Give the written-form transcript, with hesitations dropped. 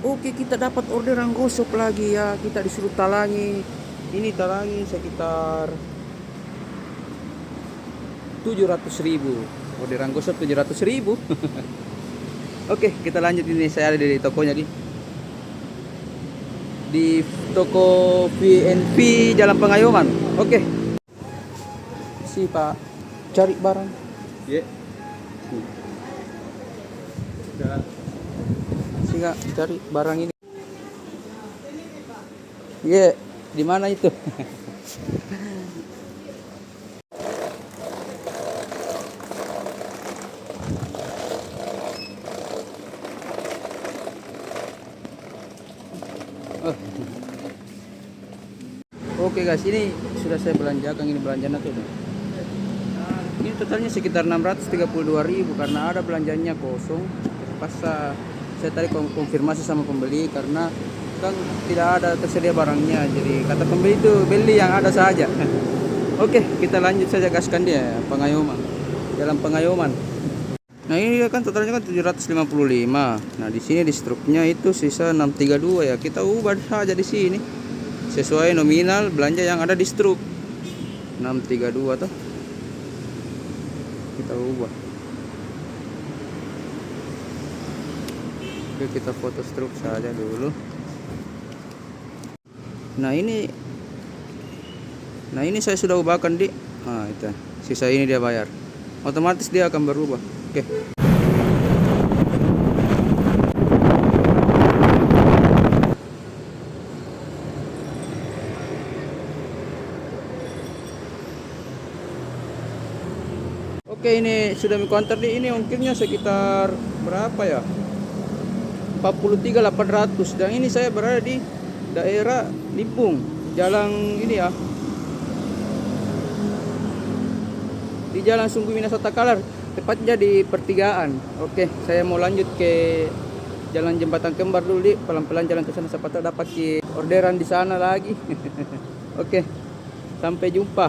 Oke, kita dapat orderan gosok lagi ya. Kita disuruh talangi. Ini talangi sekitar 700.000. Orderan gosok 700.000. Oke, kita lanjut ini. Saya ada di tokonya di toko VNV Jalan Pengayoman. Oke. Si Pak cari barang. Ya. Udah. Sehingga cari barang ini. Iya, di mana itu? Oh. Oke guys, ini sudah saya belanjakan, ini belanjanya tuh. Ini totalnya sekitar 632.000 karena ada belanjanya kosong. Pas saya tadi konfirmasi sama pembeli karena kan tidak ada tersedia barangnya. Jadi kata pembeli itu beli yang ada saja. Oke, kita lanjut saja gaskan dia Pengayoman. Jalan Pengayoman. Nah, ini kan totalnya kan 755. Nah, di sini di struknya itu sisa 632 ya. Kita ubah saja di sini. Sesuai nominal belanja yang ada di struk. 632 tuh. Kita ubah. Oke, kita foto struk saja dulu. Nah, ini saya sudah ubahkan di. Nah, itu. Sisa ini dia bayar. Otomatis dia akan berubah. Oke. Oke, ini sudah mengkonter di ini ongkirnya sekitar berapa ya? 43.800 dan ini saya berada di daerah Limpung, jalan ini ya. Di Jalan Sungguh Minasota Kalar, tepatnya di pertigaan. Oke, saya mau lanjut ke Jalan Jembatan Kembar dulu, di pelan-pelan jalan ke sana, siapa tahu dapat orderan di sana lagi. Oke, sampai jumpa.